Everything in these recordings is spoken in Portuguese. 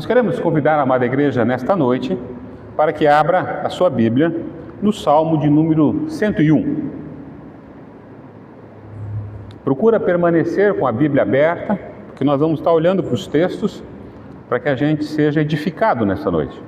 Nós queremos convidar a amada igreja nesta noite para que abra a sua Bíblia no Salmo de número 101. Procura permanecer com a Bíblia aberta, porque nós vamos estar olhando para os textos para que a gente seja edificado nessa noite.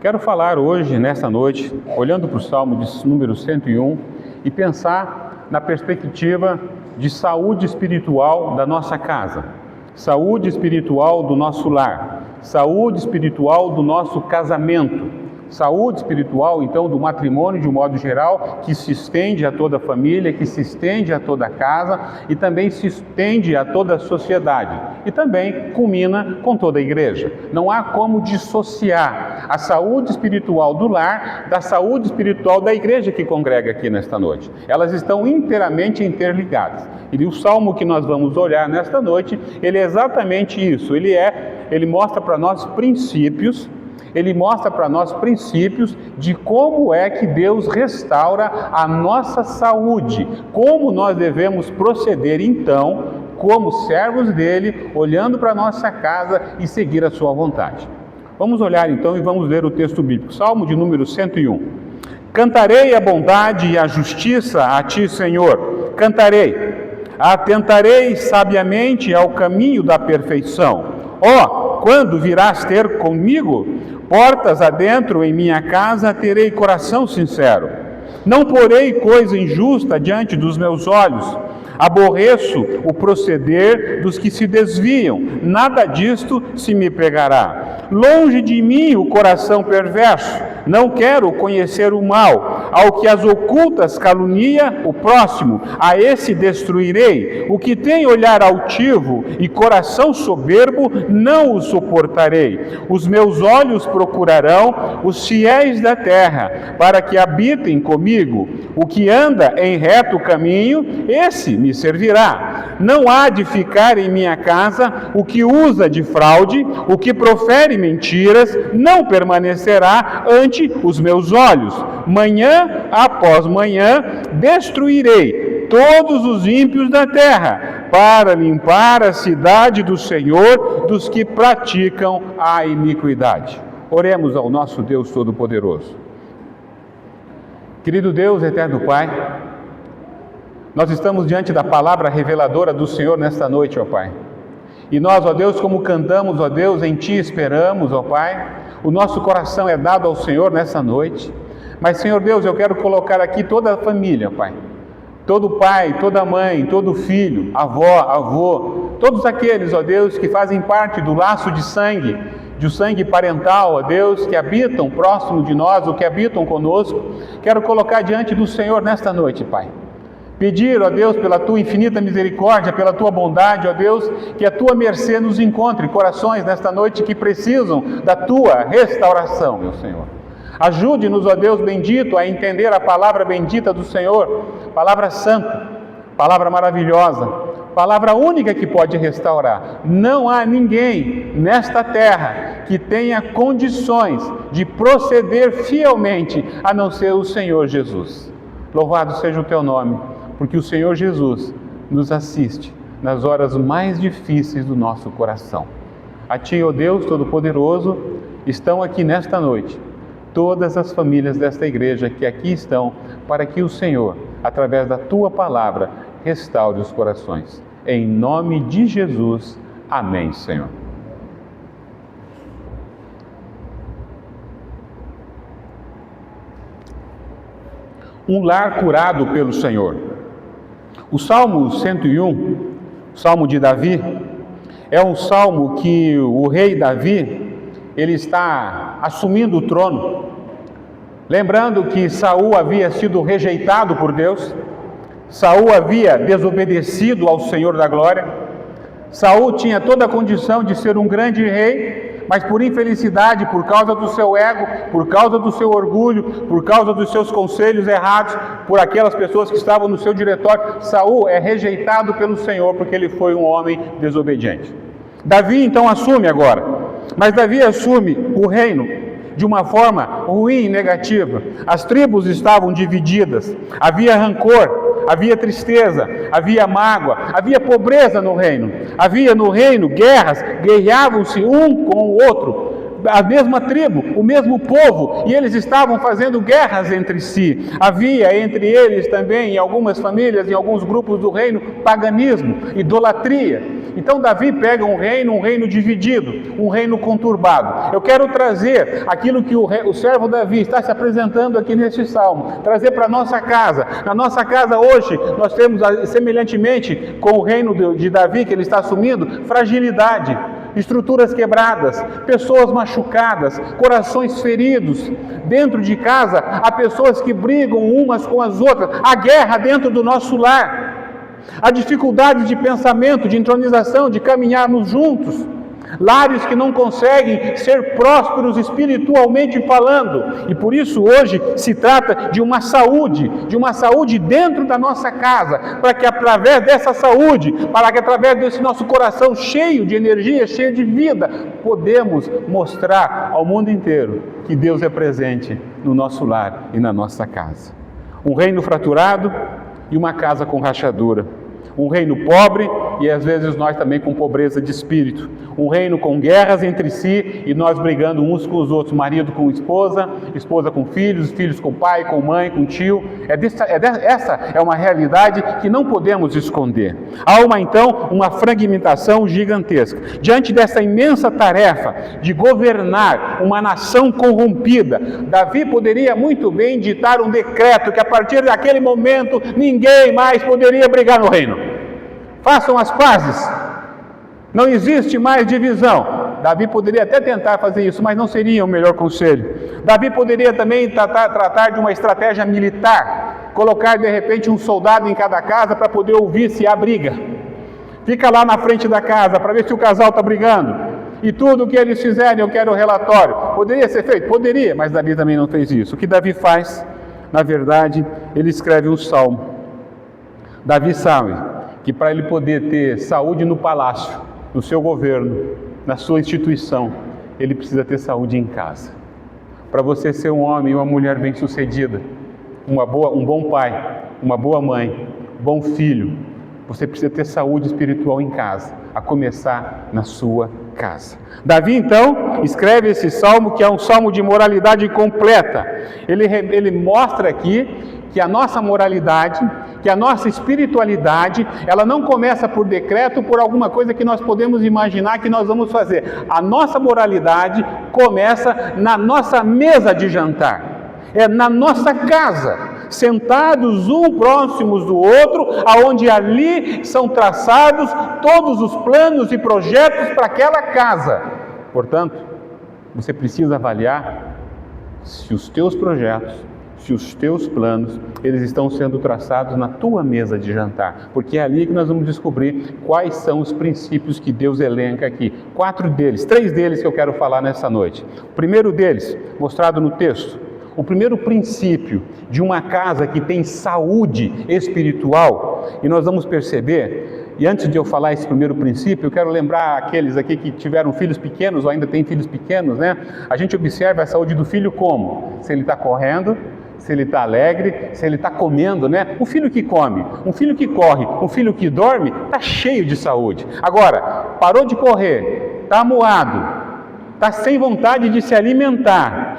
Quero falar hoje, nessa noite, olhando para o Salmo de número 101 e pensar na perspectiva de saúde espiritual da nossa casa, saúde espiritual do nosso lar, saúde espiritual do nosso casamento, saúde espiritual, então, do matrimônio de um modo geral, que se estende a toda a família, que se estende a toda a casa e também se estende a toda a sociedade e também culmina com toda a igreja. Não há como dissociar a saúde espiritual do lar da saúde espiritual da igreja que congrega aqui nesta noite. Elas estão inteiramente interligadas. E o salmo que nós vamos olhar nesta noite, ele é exatamente isso. Ele mostra para nós princípios. Ele mostra para nós princípios de como é que Deus restaura a nossa saúde, como nós devemos proceder então, como servos dele, olhando para a nossa casa e seguir a sua vontade. Vamos olhar então e vamos ler o texto bíblico, Salmo de número 101. Cantarei a bondade e a justiça a ti, Senhor, cantarei, atentarei sabiamente ao caminho da perfeição. Ó, quando virás ter comigo? Portas adentro em minha casa terei coração sincero. Não porei coisa injusta diante dos meus olhos. Aborreço o proceder dos que se desviam. Nada disto se me pegará. Longe de mim o coração perverso. Não quero conhecer o mal. Ao que as ocultas calunia o próximo, a esse destruirei. O que tem olhar altivo e coração soberbo, não o suportarei. Os meus olhos procurarão os fiéis da terra, para que habitem comigo. O que anda em reto caminho, esse me servirá. Não há de ficar em minha casa o que usa de fraude, o que profere mentiras, não permanecerá ante os meus olhos. Manhã após manhã destruirei todos os ímpios da terra, para limpar a cidade do Senhor dos que praticam a iniquidade. Oremos ao nosso Deus Todo-Poderoso. Querido Deus, eterno Pai, nós estamos diante da palavra reveladora do Senhor nesta noite, ó Pai. E nós, ó Deus, como cantamos, ó Deus, em Ti esperamos, ó Pai. O nosso coração é dado ao Senhor nessa noite. Mas, Senhor Deus, eu quero colocar aqui toda a família, Pai. Todo pai, toda mãe, todo filho, avó, avô, todos aqueles, ó Deus, que fazem parte do laço de sangue parental, ó Deus, que habitam próximo de nós, ou que habitam conosco, quero colocar diante do Senhor nesta noite, Pai. Pedir, ó Deus, pela Tua infinita misericórdia, pela Tua bondade, ó Deus, que a Tua mercê nos encontre corações nesta noite que precisam da Tua restauração, meu Senhor. Ajude-nos, ó Deus bendito, a entender a palavra bendita do Senhor, palavra santa, palavra maravilhosa, palavra única que pode restaurar. Não há ninguém nesta terra que tenha condições de proceder fielmente, a não ser o Senhor Jesus. Louvado seja o Teu nome, porque o Senhor Jesus nos assiste nas horas mais difíceis do nosso coração. A Ti, ó Deus Todo-Poderoso, estão aqui nesta noite todas as famílias desta igreja que aqui estão, para que o Senhor, através da Tua palavra, restaure os corações. Em nome de Jesus, amém, Senhor. Um lar curado pelo Senhor. O Salmo 101, o Salmo de Davi, é um salmo que o rei Davi, ele está assumindo o trono. Lembrando que Saul havia sido rejeitado por Deus, Saul havia desobedecido ao Senhor da glória, Saul tinha toda a condição de ser um grande rei, mas por infelicidade, por causa do seu ego, por causa do seu orgulho, por causa dos seus conselhos errados, por aquelas pessoas que estavam no seu diretório, Saul é rejeitado pelo Senhor porque ele foi um homem desobediente. Davi então assume agora, mas Davi assume o reino de uma forma ruim e negativa. As tribos estavam divididas, havia rancor, havia tristeza, havia mágoa, havia pobreza no reino. Havia no reino guerras, guerreavam-se um com o outro. A mesma tribo, o mesmo povo, e eles estavam fazendo guerras entre si. Havia entre eles também, em algumas famílias, em alguns grupos do reino, paganismo, idolatria. Então Davi pega um reino dividido, um reino conturbado. Eu quero trazer aquilo que o servo Davi está se apresentando aqui neste salmo, trazer para a nossa casa. Na nossa casa hoje, nós temos, semelhantemente com o reino de Davi, que ele está assumindo, fragilidade, estruturas quebradas, pessoas machucadas, corações feridos. Dentro de casa, há pessoas que brigam umas com as outras, há guerra dentro do nosso lar. A dificuldade de pensamento, de entronização, de caminharmos juntos. Lares que não conseguem ser prósperos espiritualmente falando. E por isso hoje se trata de uma saúde dentro da nossa casa, para que através dessa saúde, para que através desse nosso coração cheio de energia, cheio de vida, podemos mostrar ao mundo inteiro que Deus é presente no nosso lar e na nossa casa. Um reino fraturado e uma casa com rachadura. Um reino pobre e às vezes nós também com pobreza de espírito. Um reino com guerras entre si e nós brigando uns com os outros, marido com esposa, esposa com filhos, filhos com pai, com mãe, com tio. Essa é uma realidade que não podemos esconder. Há então uma fragmentação gigantesca. Diante dessa imensa tarefa de governar uma nação corrompida, Davi poderia muito bem ditar um decreto que a partir daquele momento ninguém mais poderia brigar no reino. Façam as pazes, não existe mais divisão. Davi poderia até tentar fazer isso, mas não seria o melhor conselho. Davi poderia também tratar de uma estratégia militar, colocar de repente um soldado em cada casa para poder ouvir se há briga. Fica lá na frente da casa para ver se o casal está brigando. E tudo o que eles fizerem eu quero o relatório. Poderia ser feito? Poderia, mas Davi também não fez isso. O que Davi faz? Na verdade, ele escreve um salmo. Davi sabe que para ele poder ter saúde no palácio, no seu governo, na sua instituição, ele precisa ter saúde em casa. Para você ser um homem e uma mulher bem-sucedida, um bom pai, uma boa mãe, bom filho, você precisa ter saúde espiritual em casa, a começar na sua casa. Davi, então, escreve esse salmo, que é um salmo de moralidade completa. Ele mostra aqui que a nossa moralidade, que a nossa espiritualidade, ela não começa por decreto, por alguma coisa que nós podemos imaginar que nós vamos fazer. A nossa moralidade começa na nossa mesa de jantar, é na nossa casa, sentados um próximos do outro, aonde ali são traçados todos os planos e projetos para aquela casa. Portanto, você precisa avaliar se os teus projetos, se os teus planos, eles estão sendo traçados na tua mesa de jantar, porque é ali que nós vamos descobrir quais são os princípios que Deus elenca aqui. 3 deles que eu quero falar nessa noite. O primeiro deles, mostrado no texto, o primeiro princípio de uma casa que tem saúde espiritual, e nós vamos perceber, e antes de eu falar esse primeiro princípio, eu quero lembrar aqueles aqui que tiveram filhos pequenos ou ainda têm filhos pequenos, né? A gente observa a saúde do filho como? Se ele está correndo, se ele está alegre, se ele está comendo, né? Um filho que come, um filho que corre, um filho que dorme, está cheio de saúde. Agora, parou de correr, está amuado, está sem vontade de se alimentar,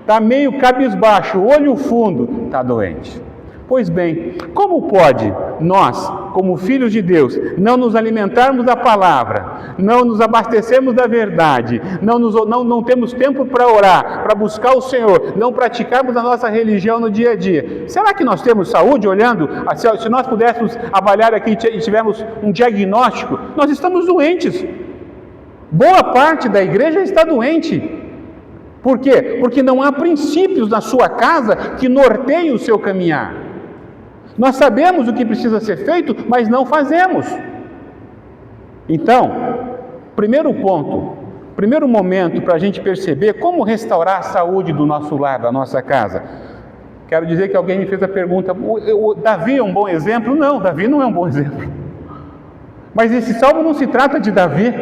está meio cabisbaixo, olho fundo, está doente. Pois bem, como pode nós, como filhos de Deus, não nos alimentarmos da palavra, não nos abastecermos da verdade, não temos tempo para orar, para buscar o Senhor, não praticarmos a nossa religião no dia a dia? Será que nós temos saúde olhando? Se nós pudéssemos avaliar aqui e tivermos um diagnóstico, nós estamos doentes. Boa parte da igreja está doente. Por quê? Porque não há princípios na sua casa que norteiem o seu caminhar. Nós sabemos o que precisa ser feito, mas não fazemos. Então, primeiro ponto, primeiro momento para a gente perceber como restaurar a saúde do nosso lar, da nossa casa. Quero dizer que alguém me fez a pergunta, Davi é um bom exemplo? Não, Davi não é um bom exemplo. Mas esse salmo não se trata de Davi.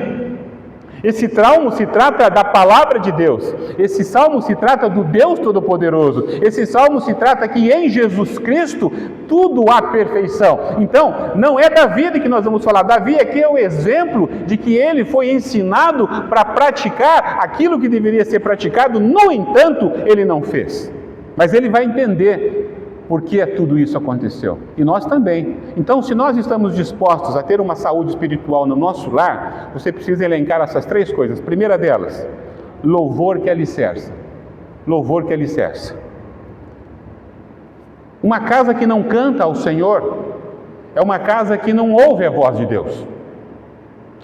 Esse salmo se trata da palavra de Deus. Esse salmo se trata do Deus Todo-Poderoso. Esse salmo se trata que em Jesus Cristo tudo há perfeição. Então, não é Davi que nós vamos falar. Davi aqui é o exemplo de que ele foi ensinado para praticar aquilo que deveria ser praticado. No entanto, ele não fez. Mas ele vai entender por que tudo isso aconteceu. E nós também. Então, se nós estamos dispostos a ter uma saúde espiritual no nosso lar, você precisa elencar essas 3 coisas. Primeira delas, louvor que alicerça. Louvor que alicerça. Uma casa que não canta ao Senhor é uma casa que não ouve a voz de Deus.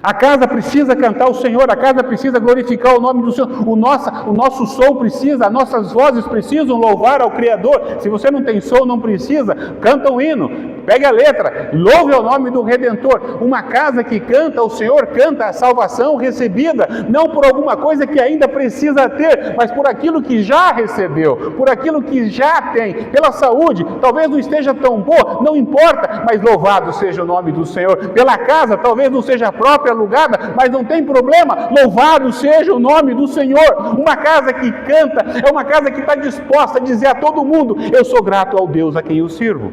A casa precisa cantar ao Senhor, a casa precisa glorificar o nome do Senhor, o nosso som precisa, as nossas vozes precisam louvar ao Criador. Se você não tem som, não precisa, canta um hino, pegue a letra, louve ao nome do Redentor. Uma casa que canta ao Senhor, canta a salvação recebida, não por alguma coisa que ainda precisa ter, mas por aquilo que já recebeu, por aquilo que já tem, pela saúde, talvez não esteja tão boa, não importa, mas louvado seja o nome do Senhor. Pela casa, talvez não seja própria, alugada, mas não tem problema, louvado seja o nome do Senhor. Uma casa que canta é uma casa que está disposta a dizer a todo mundo: eu sou grato ao Deus a quem eu sirvo.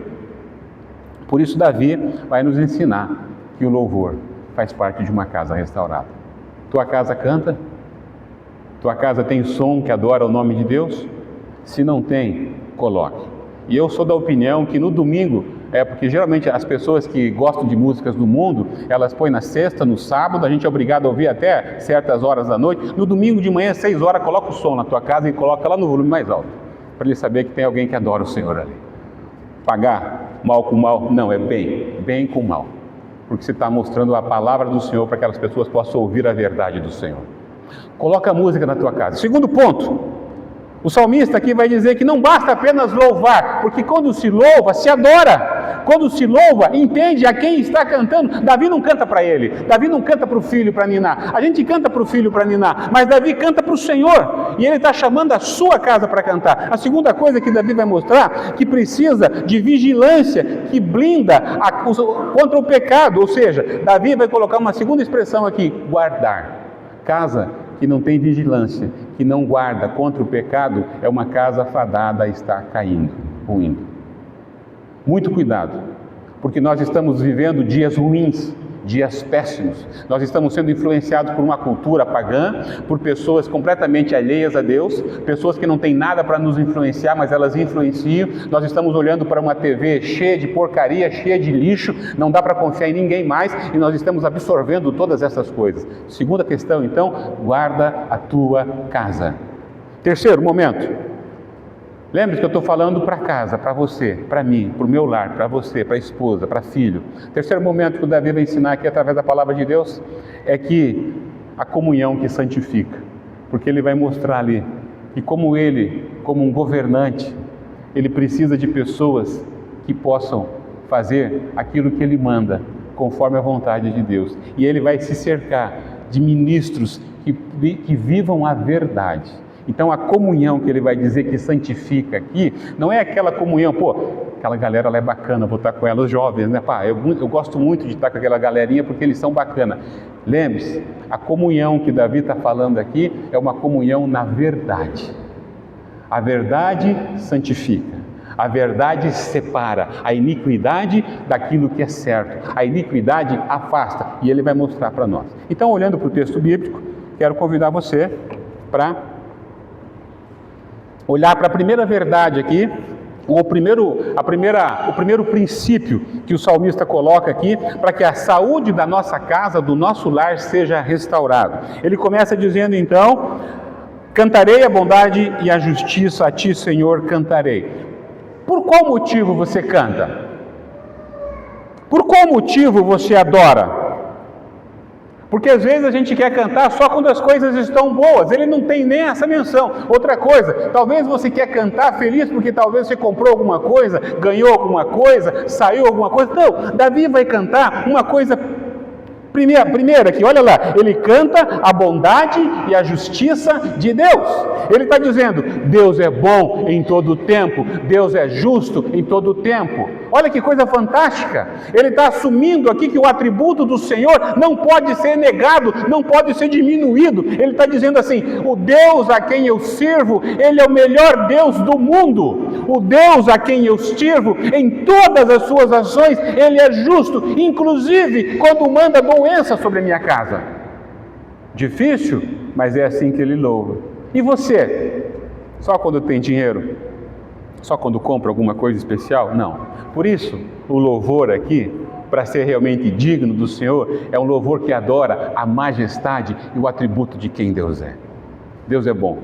Por isso Davi vai nos ensinar que o louvor faz parte de uma casa restaurada. Tua casa canta? Tua casa tem som que adora o nome de Deus? Se não tem, coloque. E eu sou da opinião que no domingo, porque geralmente as pessoas que gostam de músicas do mundo, elas põem na sexta, no sábado, a gente é obrigado a ouvir até certas horas da noite. No domingo de manhã, 6 horas, coloca o som na tua casa e coloca lá no volume mais alto, para ele saber que tem alguém que adora o Senhor ali. Pagar mal com mal? Não, é bem com mal. Porque você está mostrando a palavra do Senhor para que aquelas pessoas possam ouvir a verdade do Senhor. Coloca a música na tua casa. Segundo ponto, o salmista aqui vai dizer que não basta apenas louvar, porque quando se louva, se adora. Quando se louva, entende a quem está cantando. Davi não canta para ele, Davi não canta para o filho para ninar. A gente canta para o filho para ninar, mas Davi canta para o Senhor. E ele está chamando a sua casa para cantar. A segunda coisa que Davi vai mostrar, que precisa de vigilância, que blinda contra o pecado. Ou seja, Davi vai colocar uma segunda expressão aqui: guardar. Casa que não tem vigilância, que não guarda contra o pecado, é uma casa fadada a estar caindo, ruindo. Muito cuidado, porque nós estamos vivendo dias ruins, dias péssimos. Nós estamos sendo influenciados por uma cultura pagã, por pessoas completamente alheias a Deus, pessoas que não têm nada para nos influenciar, mas elas influenciam. Nós estamos olhando para uma TV cheia de porcaria, cheia de lixo, não dá para confiar em ninguém mais, e nós estamos absorvendo todas essas coisas. Segunda questão, então, guarda a tua casa. Terceiro momento. Lembre-se que eu estou falando para casa, para você, para mim, para o meu lar, para você, para a esposa, para filho. Terceiro momento que o Davi vai ensinar aqui através da palavra de Deus é que a comunhão que santifica. Porque ele vai mostrar ali que como ele, como um governante, ele precisa de pessoas que possam fazer aquilo que ele manda, conforme a vontade de Deus. E ele vai se cercar de ministros que vivam a verdade. Então a comunhão que ele vai dizer que santifica aqui, não é aquela comunhão, aquela galera lá é bacana, vou estar com ela, os jovens, né? Eu gosto muito de estar com aquela galerinha porque eles são bacanas. Lembre-se, a comunhão que Davi está falando aqui é uma comunhão na verdade. A verdade santifica, a verdade separa a iniquidade daquilo que é certo, a iniquidade afasta, e ele vai mostrar para nós. Então, olhando para o texto bíblico, quero convidar você para olhar para a primeira verdade aqui, o primeiro princípio que o salmista coloca aqui, para que a saúde da nossa casa, do nosso lar, seja restaurada. Ele começa dizendo então: cantarei a bondade e a justiça, a ti, Senhor, cantarei. Por qual motivo você canta? Por qual motivo você adora? Porque às vezes a gente quer cantar só quando as coisas estão boas, ele não tem nem essa menção. Outra coisa, talvez você quer cantar feliz porque talvez você comprou alguma coisa, ganhou alguma coisa, saiu alguma coisa. Não, Davi vai cantar uma coisa primeira aqui, olha lá, ele canta a bondade e a justiça de Deus. Ele está dizendo: Deus é bom em todo o tempo, Deus é justo em todo o tempo. Olha que coisa fantástica. Ele está assumindo aqui que o atributo do Senhor não pode ser negado, não pode ser diminuído. Ele está dizendo assim: o Deus a quem eu sirvo, Ele é o melhor Deus do mundo. O Deus a quem eu sirvo, em todas as suas ações, Ele é justo, inclusive quando manda doença sobre a minha casa. Difícil, mas é assim que Ele louva. E você? Só quando tem dinheiro? Só quando compra alguma coisa especial? Não. Por isso, o louvor aqui, para ser realmente digno do Senhor, é um louvor que adora a majestade e o atributo de quem Deus é. Deus é bom,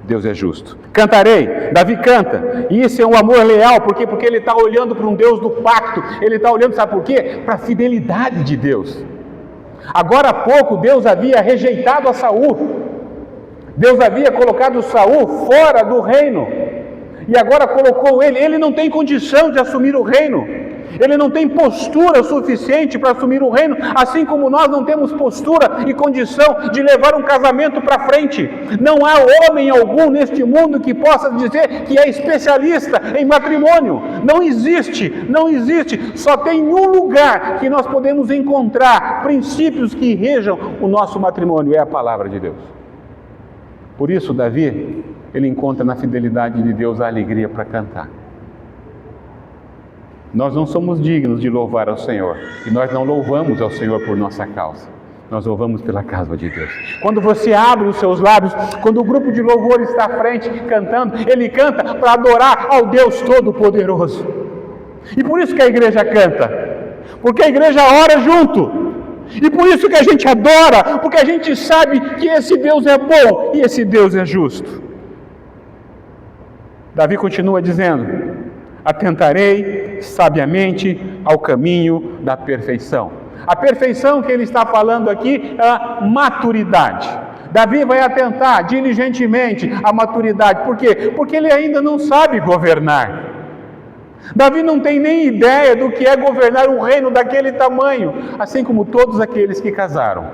Deus é justo. Cantarei, Davi canta, e isso é um amor leal, por quê? Porque ele está olhando para um Deus do pacto, ele está olhando, sabe por quê? Para a fidelidade de Deus. Agora há pouco, Deus havia rejeitado a Saul, Deus havia colocado Saul fora do reino, e agora colocou ele não tem condição de assumir o reino, ele não tem postura suficiente para assumir o reino, assim como nós não temos postura e condição de levar um casamento para frente. Não há homem algum neste mundo que possa dizer que é especialista em matrimônio. Não existe, não existe. Só tem um lugar que nós podemos encontrar princípios que regem o nosso matrimônio, é a palavra de Deus. Por isso, Davi, ele encontra na fidelidade de Deus a alegria para cantar. Nós não somos dignos de louvar ao Senhor, e nós não louvamos ao Senhor por nossa causa, nós louvamos pela causa de Deus. Quando você abre os seus lábios, quando o grupo de louvor está à frente cantando, ele canta para adorar ao Deus Todo-Poderoso. E por isso que a igreja canta, porque a igreja ora junto, e por isso que a gente adora, porque a gente sabe que esse Deus é bom e esse Deus é justo. Davi continua dizendo: atentarei sabiamente ao caminho da perfeição. A perfeição que ele está falando aqui é a maturidade. Davi vai atentar diligentemente à maturidade. Por quê? Porque ele ainda não sabe governar. Davi não tem nem ideia do que é governar um reino daquele tamanho, assim como todos aqueles que casaram.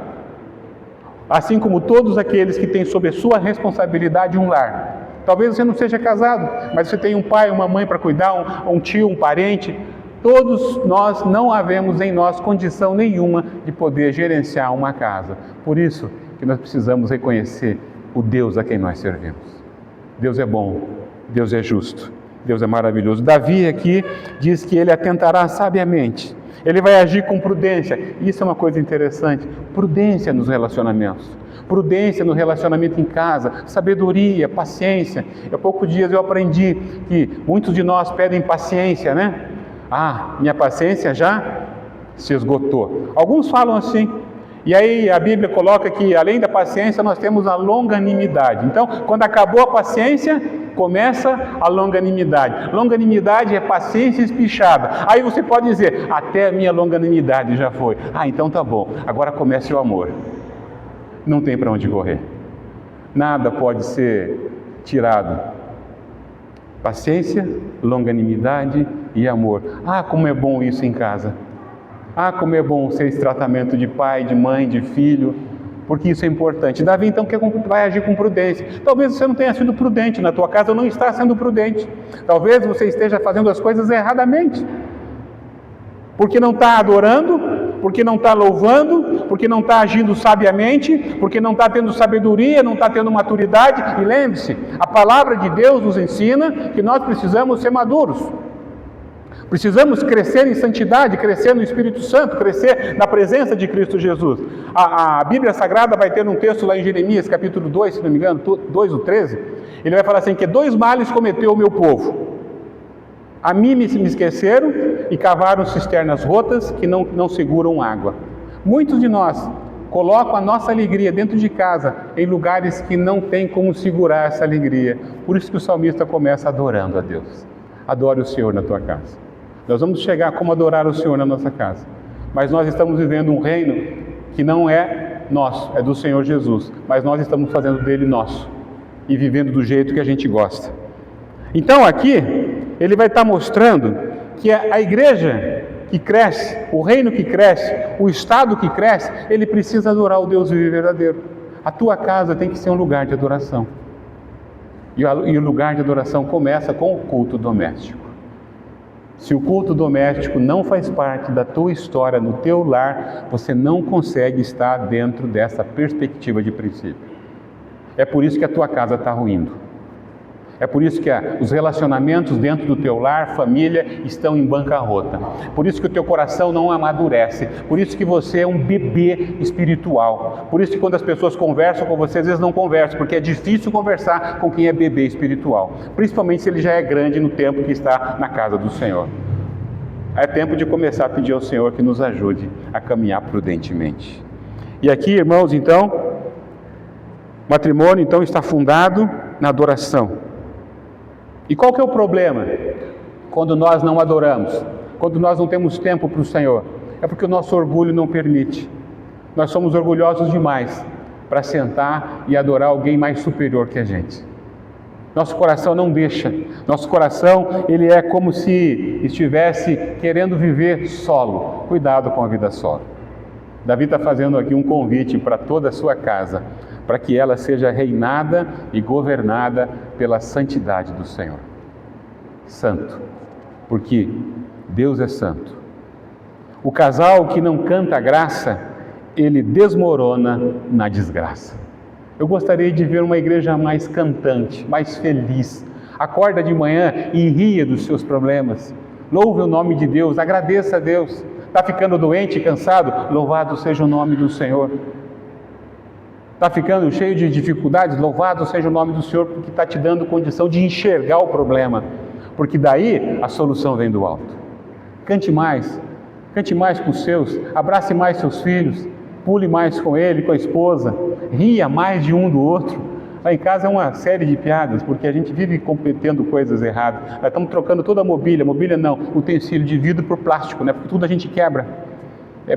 Assim como todos aqueles que têm sob a sua responsabilidade um lar. Talvez você não seja casado, mas você tem um pai, uma mãe para cuidar, um tio, um parente. Todos nós não havemos em nós condição nenhuma de poder gerenciar uma casa. Por isso que nós precisamos reconhecer o Deus a quem nós servimos. Deus é bom, Deus é justo, Deus é maravilhoso. Davi aqui diz que ele atentará sabiamente. Ele vai agir com prudência. Isso é uma coisa interessante. Prudência nos relacionamentos. Prudência no relacionamento em casa, sabedoria, paciência. Há poucos dias eu aprendi que muitos de nós pedem paciência, né? Ah, minha paciência já se esgotou. Alguns falam assim. E aí a Bíblia coloca que além da paciência nós temos a longanimidade. Então, quando acabou a paciência, começa a longanimidade. Longanimidade é paciência espichada. Aí você pode dizer: até a minha longanimidade já foi. Ah, então tá bom, agora comece o amor. Não tem para onde correr. Nada pode ser tirado. Paciência, longanimidade e amor. Ah, como é bom isso em casa. Ah, como é bom ser esse tratamento de pai, de mãe, de filho, porque isso é importante. Davi então vai agir com prudência. Talvez você não tenha sido prudente na tua casa, ou não está sendo prudente. Talvez você esteja fazendo as coisas erradamente. Porque não está adorando, porque não está louvando, porque não está agindo sabiamente, porque não está tendo sabedoria, não está tendo maturidade. E lembre-se, a palavra de Deus nos ensina que nós precisamos ser maduros. Precisamos crescer em santidade, crescer no Espírito Santo, crescer na presença de Cristo Jesus. A Bíblia Sagrada vai ter um texto lá em Jeremias, capítulo 2, se não me engano, 2 ou 13. Ele vai falar assim, que 2 males cometeu o meu povo. A mim me esqueceram e cavaram cisternas rotas que não seguram água. Muitos de nós colocam a nossa alegria dentro de casa em lugares que não tem como segurar essa alegria. Por isso que o salmista começa adorando a Deus. Adore o Senhor na tua casa. Nós vamos chegar a como adorar o Senhor na nossa casa. Mas nós estamos vivendo um reino que não é nosso, é do Senhor Jesus. Mas nós estamos fazendo dele nosso e vivendo do jeito que a gente gosta. Então aqui ele vai estar mostrando que a igreja que cresce, o reino que cresce, o Estado que cresce, ele precisa adorar o Deus vivo e verdadeiro. A tua casa tem que ser um lugar de adoração. E o lugar de adoração começa com o culto doméstico. Se o culto doméstico não faz parte da tua história, no teu lar, você não consegue estar dentro dessa perspectiva de princípio. É por isso que a tua casa está ruindo. É por isso que os relacionamentos dentro do teu lar, família, estão em bancarrota. Por isso que o teu coração não amadurece. Por isso que você é um bebê espiritual. Por isso que quando as pessoas conversam com você, às vezes não conversam, porque é difícil conversar com quem é bebê espiritual. Principalmente se ele já é grande no tempo que está na casa do Senhor. É tempo de começar a pedir ao Senhor que nos ajude a caminhar prudentemente. E aqui, irmãos, então, o matrimônio então está fundado na adoração. E qual que é o problema quando nós não adoramos? Quando nós não temos tempo para o Senhor? É porque o nosso orgulho não permite. Nós somos orgulhosos demais para sentar e adorar alguém mais superior que a gente. Nosso coração não deixa. Nosso coração, ele é como se estivesse querendo viver solo. Cuidado com a vida solo. Davi está fazendo aqui um convite para toda a sua casa, para que ela seja reinada e governada pela santidade do Senhor. Santo, porque Deus é santo. O casal que não canta a graça, ele desmorona na desgraça. Eu gostaria de ver uma igreja mais cantante, mais feliz. Acorda de manhã e ria dos seus problemas. Louve o nome de Deus, agradeça a Deus. Está ficando doente e cansado? Louvado seja o nome do Senhor. Está ficando cheio de dificuldades? Louvado seja o nome do Senhor, porque está te dando condição de enxergar o problema. Porque daí a solução vem do alto. Cante mais com os seus, abrace mais seus filhos, pule mais com ele, com a esposa, ria mais de um do outro. Lá em casa é uma série de piadas, porque a gente vive cometendo coisas erradas. Nós estamos trocando toda a mobília não, utensílio de vidro por plástico, né? Porque tudo a gente quebra.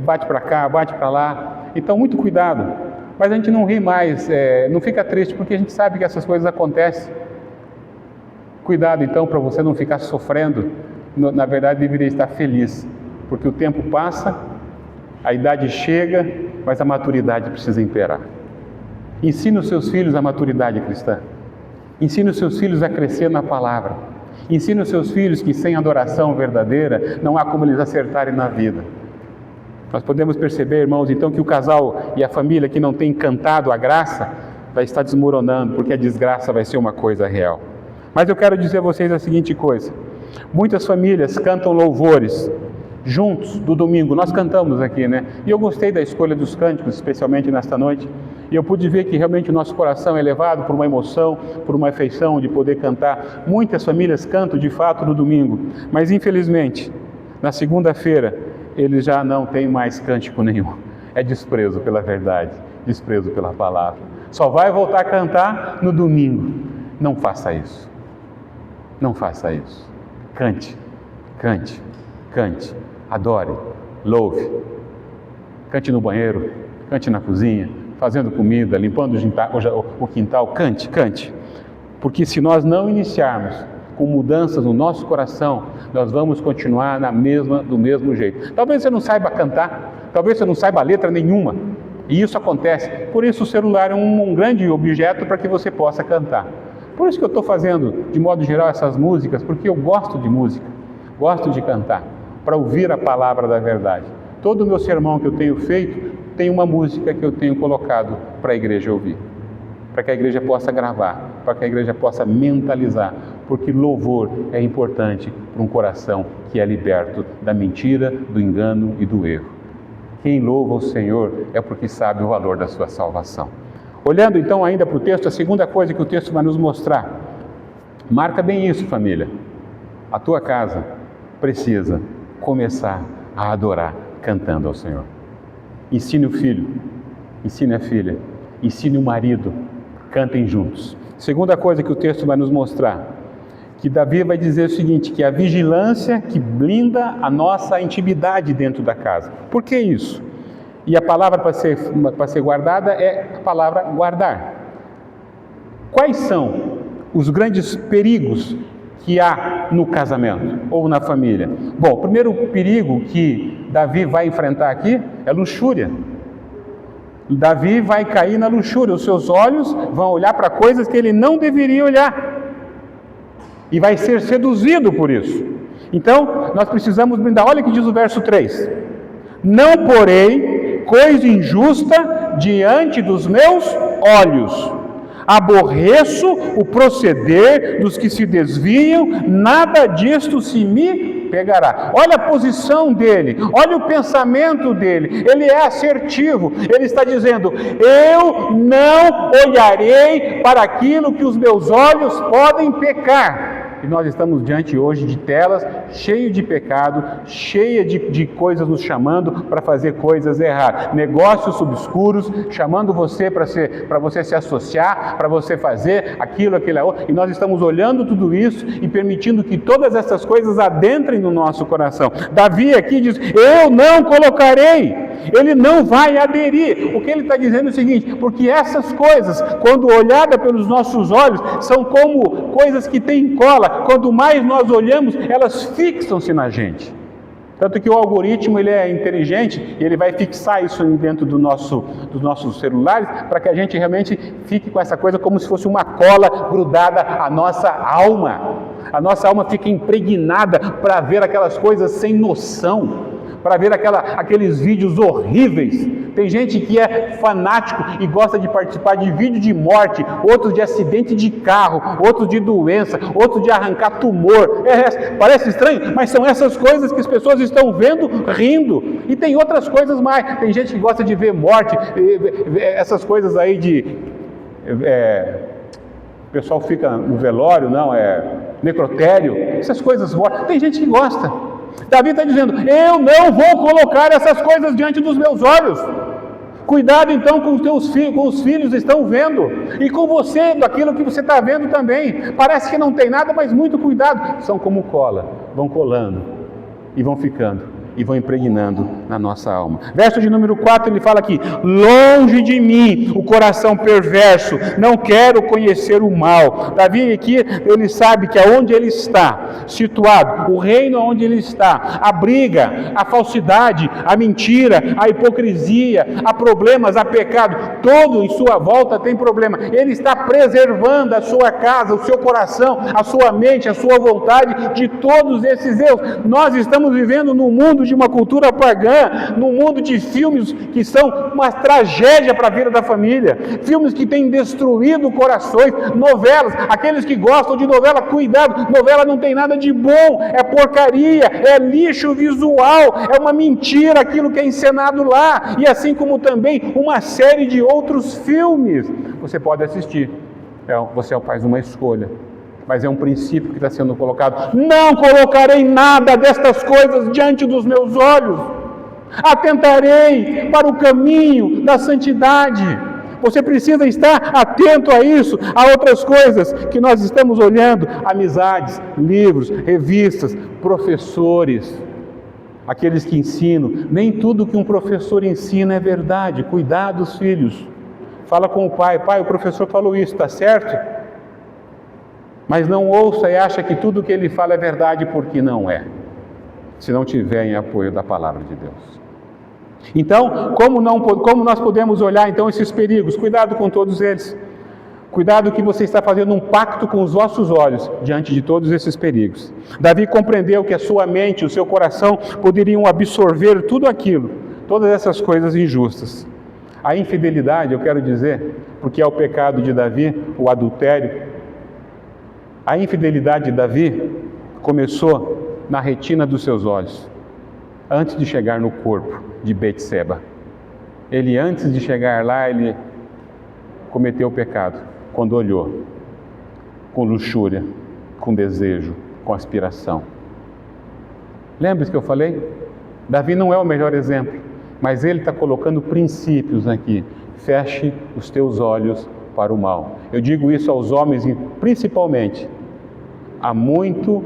Bate para cá, bate para lá. Então, muito cuidado. Mas a gente não ri mais, não fica triste, porque a gente sabe que essas coisas acontecem. Cuidado, então, para você não ficar sofrendo. Na verdade, deveria estar feliz, porque o tempo passa, a idade chega, mas a maturidade precisa imperar. Ensine os seus filhos a maturidade cristã. Ensine os seus filhos a crescer na palavra. Ensine os seus filhos que sem adoração verdadeira não há como eles acertarem na vida. Nós podemos perceber, irmãos, então, que o casal e a família que não tem cantado a graça vai estar desmoronando, porque a desgraça vai ser uma coisa real. Mas eu quero dizer a vocês a seguinte coisa. Muitas famílias cantam louvores juntos do domingo. Nós cantamos aqui, né? E eu gostei da escolha dos cânticos, especialmente nesta noite. E eu pude ver que realmente o nosso coração é levado por uma emoção, por uma afeição de poder cantar. Muitas famílias cantam de fato no domingo, mas infelizmente, na segunda-feira, eles já não têm mais cântico nenhum. É desprezo pela verdade, desprezo pela palavra. Só vai voltar a cantar no domingo. Não faça isso. Não faça isso. Cante, cante, cante. Adore, louve. Cante no banheiro, cante na cozinha, fazendo comida, limpando o quintal, cante, cante. Porque se nós não iniciarmos com mudanças no nosso coração, nós vamos continuar do mesmo jeito. Talvez você não saiba cantar, talvez você não saiba letra nenhuma, e isso acontece. Por isso o celular é um grande objeto para que você possa cantar. Por isso que eu estou fazendo, de modo geral, essas músicas, porque eu gosto de música, gosto de cantar, para ouvir a palavra da verdade. Todo o meu sermão que eu tenho feito, tem uma música que eu tenho colocado para a igreja ouvir, para que a igreja possa gravar, para que a igreja possa mentalizar, porque louvor é importante para um coração que é liberto da mentira, do engano e do erro. Quem louva o Senhor é porque sabe o valor da sua salvação. Olhando então ainda para o texto, a segunda coisa que o texto vai nos mostrar, marca bem isso, família. A tua casa precisa começar a adorar cantando ao Senhor. Ensine o filho, ensine a filha, ensine o marido, cantem juntos. Segunda coisa que o texto vai nos mostrar, que Davi vai dizer o seguinte, que a vigilância que blinda a nossa intimidade dentro da casa. Por que isso? E a palavra para ser guardada é a palavra guardar. Quais são os grandes perigos que há no casamento ou na família? Bom, o primeiro perigo que Davi vai enfrentar aqui é luxúria. Davi vai cair na luxúria, os seus olhos vão olhar para coisas que ele não deveria olhar. E vai ser seduzido por isso. Então, nós precisamos brindar. Olha o que diz o verso 3. Não porei coisa injusta diante dos meus olhos. Aborreço o proceder dos que se desviam, nada disto se me pegará. Olha a posição dele, olha o pensamento dele, ele é assertivo, ele está dizendo: eu não olharei para aquilo que os meus olhos podem pecar. E nós estamos diante hoje de telas cheias de pecado, cheias de coisas nos chamando para fazer coisas erradas. Negócios obscuros, chamando você para você se associar, para você fazer aquilo, outro. E nós estamos olhando tudo isso e permitindo que todas essas coisas adentrem no nosso coração. Davi aqui diz: eu não colocarei. Ele não vai aderir. O que ele está dizendo é o seguinte: porque essas coisas, quando olhada pelos nossos olhos, são como coisas que têm cola. Quanto mais nós olhamos, elas fixam-se na gente. Tanto que o algoritmo ele é inteligente e ele vai fixar isso dentro dos nossos celulares para que a gente realmente fique com essa coisa como se fosse uma cola grudada à nossa alma. A nossa alma fica impregnada para ver aquelas coisas sem noção, para ver aqueles vídeos horríveis. Tem gente que é fanático e gosta de participar de vídeo de morte, outros de acidente de carro, outros de doença, outros de arrancar tumor. Parece estranho, mas são essas coisas que as pessoas estão vendo, rindo. E tem outras coisas mais. Tem gente que gosta de ver morte, essas coisas aí o pessoal fica no velório, necrotério, essas coisas mortas. Tem gente que gosta. Davi está dizendo: eu não vou colocar essas coisas diante dos meus olhos. Cuidado então com os teus filhos, com os filhos estão vendo, e com você, daquilo que você está vendo também. Parece que não tem nada, mas muito cuidado. São como cola, vão colando e vão ficando e vão impregnando na nossa alma. Verso de número 4, ele fala aqui: longe de mim o coração perverso, não quero conhecer o mal. Davi aqui, ele sabe que aonde ele está situado, o reino onde ele está, a briga, a falsidade, a mentira, a hipocrisia, há problemas, há pecado, todo em sua volta tem problema. Ele está preservando a sua casa, o seu coração, a sua mente, a sua vontade de todos esses erros. Nós estamos vivendo num mundo de uma cultura pagã, num mundo de filmes que são uma tragédia para a vida da família, filmes que têm destruído corações, novelas, aqueles que gostam de novela, cuidado, novela não tem nada de bom, é porcaria, é lixo visual, é uma mentira aquilo que é encenado lá, e assim como também uma série de outros filmes, você pode assistir, você faz uma escolha. Mas é um princípio que está sendo colocado: não colocarei nada destas coisas diante dos meus olhos, atentarei para o caminho da santidade. Você precisa estar atento a isso, a outras coisas que nós estamos olhando: amizades, livros, revistas, professores, aqueles que ensinam. Nem tudo que um professor ensina é verdade. Cuidado, filhos. Fala com o pai: pai, o professor falou isso, está certo? Mas não ouça e acha que tudo que ele fala é verdade, porque não é, se não tiver em apoio da palavra de Deus. Então, como nós podemos olhar então esses perigos? Cuidado com todos eles. Cuidado que você está fazendo um pacto com os vossos olhos diante de todos esses perigos. Davi compreendeu que a sua mente, o seu coração poderiam absorver tudo aquilo, todas essas coisas injustas. A infidelidade, eu quero dizer, porque é o pecado de Davi, o adultério. A infidelidade de Davi começou na retina dos seus olhos, antes de chegar no corpo de Betseba. Ele, antes de chegar lá, ele cometeu o pecado, quando olhou, com luxúria, com desejo, com aspiração. Lembra que eu falei? Davi não é o melhor exemplo, mas ele está colocando princípios aqui. Feche os teus olhos para o mal. Eu digo isso aos homens, principalmente. Há muito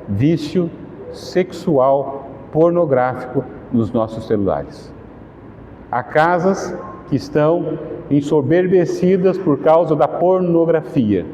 vício sexual pornográfico nos nossos celulares. Há casas que estão ensoberbecidas por causa da pornografia.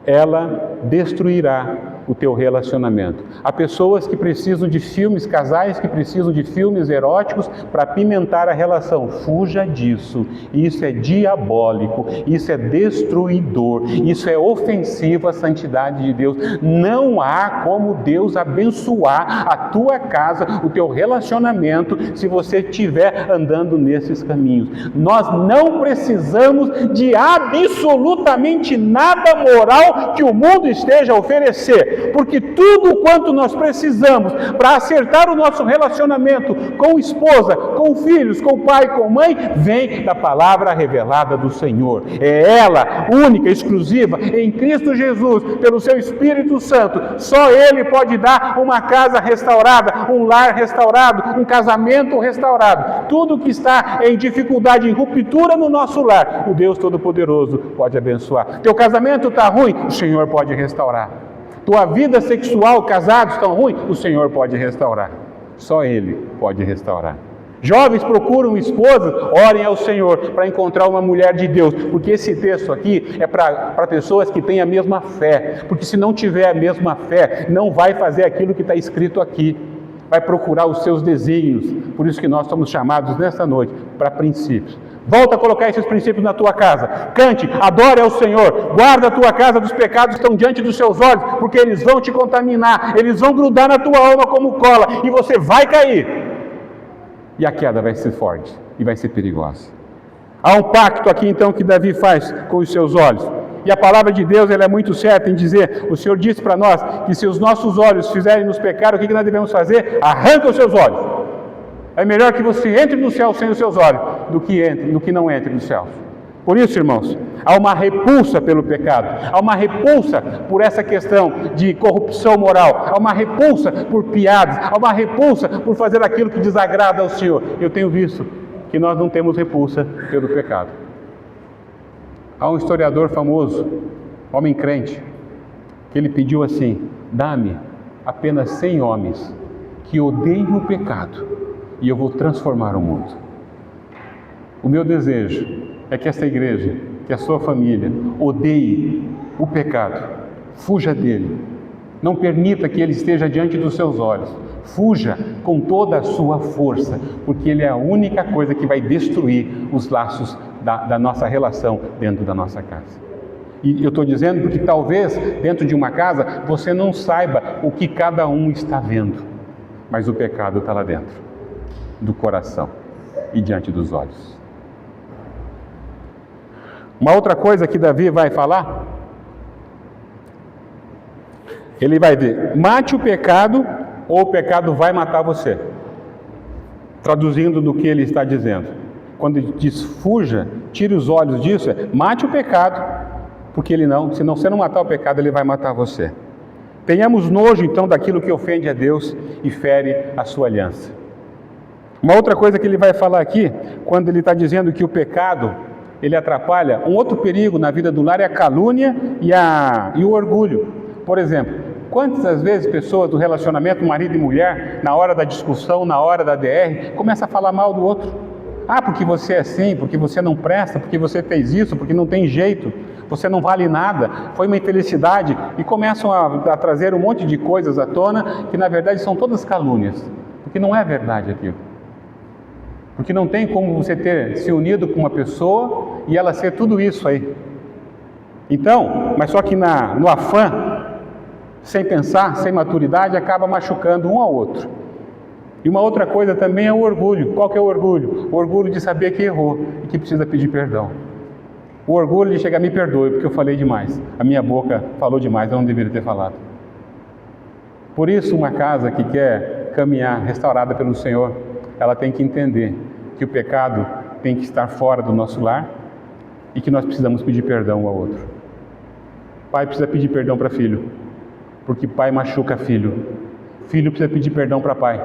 Ela destruirá o teu relacionamento. Há pessoas que precisam de filmes, casais que precisam de filmes eróticos para apimentar a relação. Fuja disso. Isso é diabólico, isso é destruidor, isso é ofensivo à santidade de Deus. Não há como Deus abençoar a tua casa, o teu relacionamento, se você estiver andando nesses caminhos. Nós não precisamos de absolutamente nada moral que o mundo esteja a oferecer, porque tudo quanto nós precisamos para acertar o nosso relacionamento com esposa, com filhos, com pai, com mãe, vem da palavra revelada do Senhor. É ela, única, exclusiva, em Cristo Jesus, pelo seu Espírito Santo. Só Ele pode dar uma casa restaurada, um lar restaurado, um casamento restaurado. Tudo que está em dificuldade, em ruptura no nosso lar, o Deus Todo-Poderoso pode abençoar. Teu casamento está ruim, o Senhor pode restaurar. Tua vida sexual, casados estão ruim, o Senhor pode restaurar. Só Ele pode restaurar. Jovens procuram esposas, orem ao Senhor para encontrar uma mulher de Deus, porque esse texto aqui é para pessoas que têm a mesma fé, porque se não tiver a mesma fé, não vai fazer aquilo que está escrito aqui, vai procurar os seus desígnios. Por isso que nós somos chamados nesta noite para princípios. Volta a colocar esses princípios na tua casa. Cante, adore ao Senhor. Guarda a tua casa dos pecados que estão diante dos seus olhos, porque eles vão te contaminar, eles vão grudar na tua alma como cola, e você vai cair. E a queda vai ser forte e vai ser perigosa. Há um pacto aqui então que Davi faz com os seus olhos. E a palavra de Deus ela é muito certa em dizer, o Senhor disse para nós que se os nossos olhos fizerem nos pecar, o que nós devemos fazer? Arranca os seus olhos. É melhor que você entre no céu sem os seus olhos do que não entre no céu. Por isso, irmãos, há uma repulsa pelo pecado, há uma repulsa por essa questão de corrupção moral, há uma repulsa por piadas, há uma repulsa por fazer aquilo que desagrada ao Senhor. Eu tenho visto que nós não temos repulsa pelo pecado. Há um historiador famoso, homem crente, que ele pediu assim: dá-me apenas 100 homens que odeiem o pecado e eu vou transformar o mundo. O meu desejo é que esta igreja, que a sua família, odeie o pecado, fuja dele, não permita que ele esteja diante dos seus olhos, fuja com toda a sua força, porque ele é a única coisa que vai destruir os laços da nossa relação dentro da nossa casa. E eu estou dizendo porque talvez dentro de uma casa você não saiba o que cada um está vendo, mas o pecado está lá dentro, do coração e diante dos olhos. Uma outra coisa que Davi vai falar, ele vai dizer: mate o pecado ou o pecado vai matar você. Traduzindo do que ele está dizendo. Quando ele diz fuja, tire os olhos disso, mate o pecado, porque ele não, se você não matar o pecado, ele vai matar você. Tenhamos nojo então daquilo que ofende a Deus e fere a sua aliança. Uma outra coisa que ele vai falar aqui, quando ele está dizendo que o pecado ele atrapalha, um outro perigo na vida do lar é a calúnia e o orgulho. Por exemplo, quantas vezes pessoas do relacionamento marido e mulher, na hora da discussão, na hora da DR, começam a falar mal do outro. Ah, porque você é assim, porque você não presta, porque você fez isso, porque não tem jeito, você não vale nada, foi uma infelicidade, e começam a trazer um monte de coisas à tona, que na verdade são todas calúnias, porque não é verdade aquilo. Porque não tem como você ter se unido com uma pessoa e ela ser tudo isso aí. Então, mas só que no afã, sem pensar, sem maturidade, acaba machucando um ao outro. E uma outra coisa também é o orgulho. Qual que é o orgulho? O orgulho de saber que errou e que precisa pedir perdão. O orgulho de chegar, me perdoe, porque eu falei demais. A minha boca falou demais, eu não deveria ter falado. Por isso, uma casa que quer caminhar restaurada pelo Senhor, ela tem que entender que o pecado tem que estar fora do nosso lar e que nós precisamos pedir perdão um ao outro. Pai precisa pedir perdão para filho, porque pai machuca filho. Filho precisa pedir perdão para pai,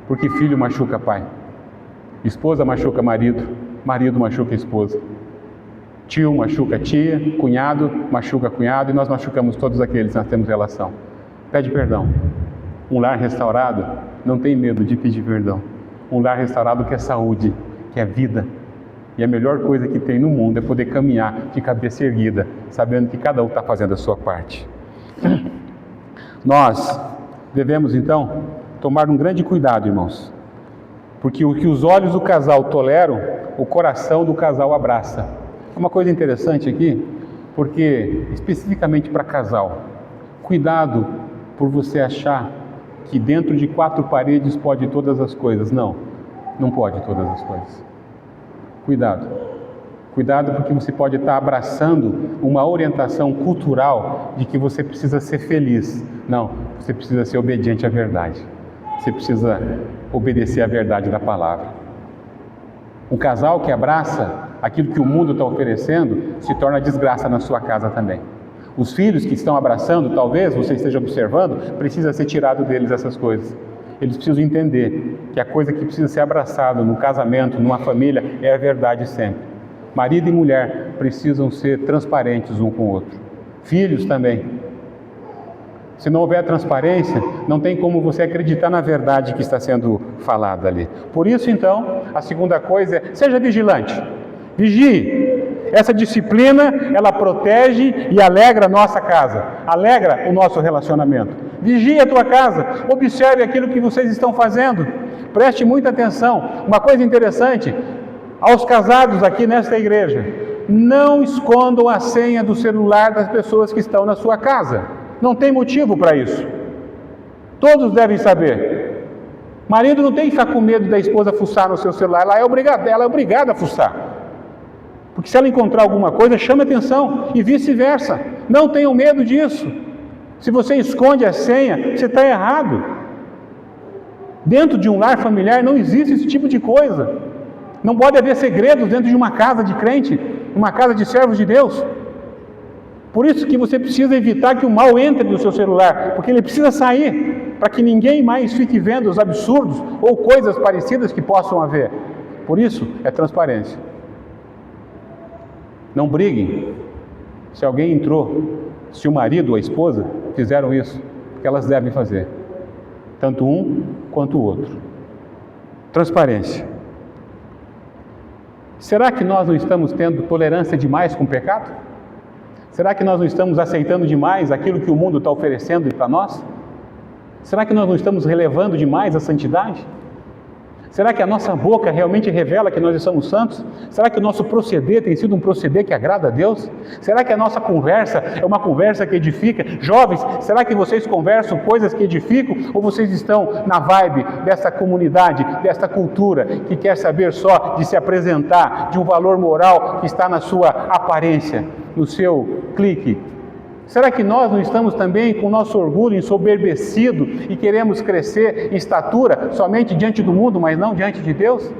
porque filho machuca pai. Esposa machuca marido, marido machuca esposa. Tio machuca tia, cunhado machuca cunhado, e nós machucamos todos aqueles que nós temos relação. Pede perdão. Um lar restaurado não tem medo de pedir perdão. Um lar restaurado quer saúde, quer vida. E a melhor coisa que tem no mundo é poder caminhar de cabeça erguida, sabendo que cada um está fazendo a sua parte. Nós devemos, então, tomar um grande cuidado, irmãos, porque o que os olhos do casal toleram, o coração do casal abraça. É uma coisa interessante aqui, porque, especificamente para casal, cuidado por você achar que dentro de 4 paredes pode todas as coisas. Não, não pode todas as coisas. Cuidado. Cuidado, porque você pode estar abraçando uma orientação cultural de que você precisa ser feliz. Não, você precisa ser obediente à verdade. Você precisa obedecer à verdade da palavra. Um casal que abraça aquilo que o mundo está oferecendo se torna desgraça na sua casa também. Os filhos que estão abraçando, talvez você esteja observando, precisa ser tirado deles essas coisas. Eles precisam entender que a coisa que precisa ser abraçada no casamento, numa família, é a verdade sempre. Marido e mulher precisam ser transparentes um com o outro. Filhos também. Se não houver transparência, não tem como você acreditar na verdade que está sendo falada ali. Por isso, então, a segunda coisa é, seja vigilante. Vigie. Essa disciplina, ela protege e alegra a nossa casa. Alegra o nosso relacionamento. Vigie a tua casa. Observe aquilo que vocês estão fazendo. Preste muita atenção. Uma coisa interessante, aos casados aqui nesta igreja, não escondam a senha do celular das pessoas que estão na sua casa. Não tem motivo para isso. Todos devem saber. Marido não tem que ficar com medo da esposa fuçar no seu celular. Ela é obrigada a fuçar. Porque se ela encontrar alguma coisa, chame atenção. E vice-versa. Não tenham medo disso. Se você esconde a senha, você está errado. Dentro de um lar familiar não existe esse tipo de coisa. Não pode haver segredos dentro de uma casa de crente, uma casa de servos de Deus. Por isso que você precisa evitar que o mal entre no seu celular, porque ele precisa sair, para que ninguém mais fique vendo os absurdos ou coisas parecidas que possam haver. Por isso, é transparência. Não briguem se alguém entrou, se o marido ou a esposa fizeram isso, porque elas devem fazer, tanto um quanto o outro. Transparência. Será que nós não estamos tendo tolerância demais com o pecado? Será que nós não estamos aceitando demais aquilo que o mundo está oferecendo para nós? Será que nós não estamos relevando demais a santidade? Será que a nossa boca realmente revela que nós somos santos? Será que o nosso proceder tem sido um proceder que agrada a Deus? Será que a nossa conversa é uma conversa que edifica? Jovens, será que vocês conversam coisas que edificam? Ou vocês estão na vibe dessa comunidade, dessa cultura, que quer saber só de se apresentar, de um valor moral que está na sua aparência, no seu clique? Será que nós não estamos também com o nosso orgulho ensoberbecido e queremos crescer em estatura somente diante do mundo, mas não diante de Deus?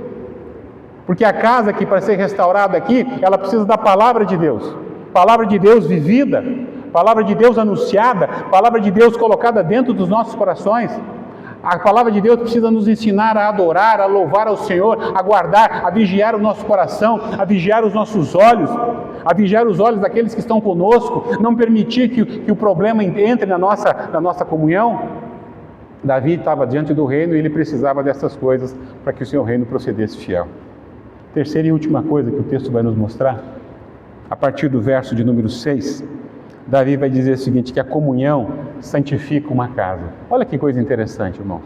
Porque a casa que para ser restaurada aqui, ela precisa da palavra de Deus vivida, palavra de Deus anunciada, palavra de Deus colocada dentro dos nossos corações. A palavra de Deus precisa nos ensinar a adorar, a louvar ao Senhor, a guardar, a vigiar o nosso coração, a vigiar os nossos olhos, a vigiar os olhos daqueles que estão conosco, não permitir que o problema entre na nossa comunhão. Davi estava diante do reino e ele precisava dessas coisas para que o seu reino procedesse fiel. Terceira e última coisa que o texto vai nos mostrar, a partir do verso de número 6, Davi vai dizer o seguinte, que a comunhão santifica uma casa. Olha que coisa interessante, irmãos.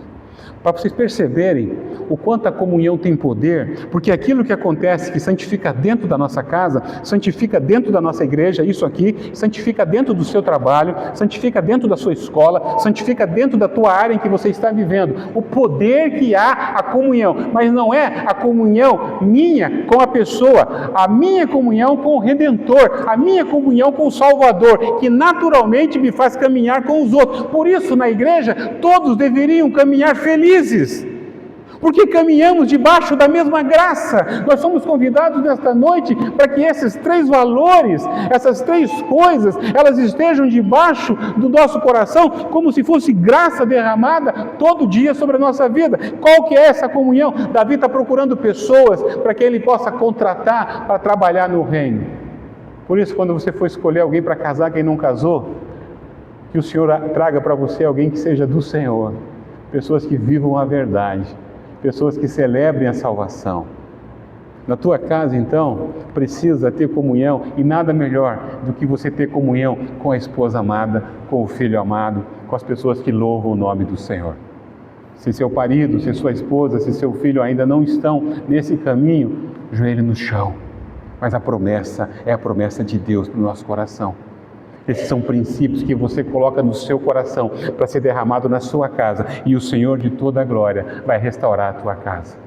Para vocês perceberem o quanto a comunhão tem poder, porque aquilo que acontece, que santifica dentro da nossa casa, santifica dentro da nossa igreja, isso aqui, santifica dentro do seu trabalho, santifica dentro da sua escola, santifica dentro da tua área em que você está vivendo. O poder que há a comunhão, mas não é a comunhão minha com a pessoa, a minha comunhão com o Redentor, a minha comunhão com o Salvador, que naturalmente me faz caminhar com os outros. Por isso, na igreja, todos deveriam caminhar felizes, porque caminhamos debaixo da mesma graça. Nós somos convidados nesta noite para que esses 3 valores, essas 3 coisas, elas estejam debaixo do nosso coração, como se fosse graça derramada todo dia sobre a nossa vida. Qual que é essa comunhão? Davi está procurando pessoas para que ele possa contratar para trabalhar no reino. Por isso, quando você for escolher alguém para casar, quem não casou, que o Senhor traga para você alguém que seja do Senhor, pessoas que vivam a verdade, pessoas que celebrem a salvação. Na tua casa, então, precisa ter comunhão, e nada melhor do que você ter comunhão com a esposa amada, com o filho amado, com as pessoas que louvam o nome do Senhor. Se seu marido, se sua esposa, se seu filho ainda não estão nesse caminho, joelho no chão. Mas a promessa é a promessa de Deus para o nosso coração. Esses são princípios que você coloca no seu coração para ser derramado na sua casa, e o Senhor de toda a glória vai restaurar a tua casa.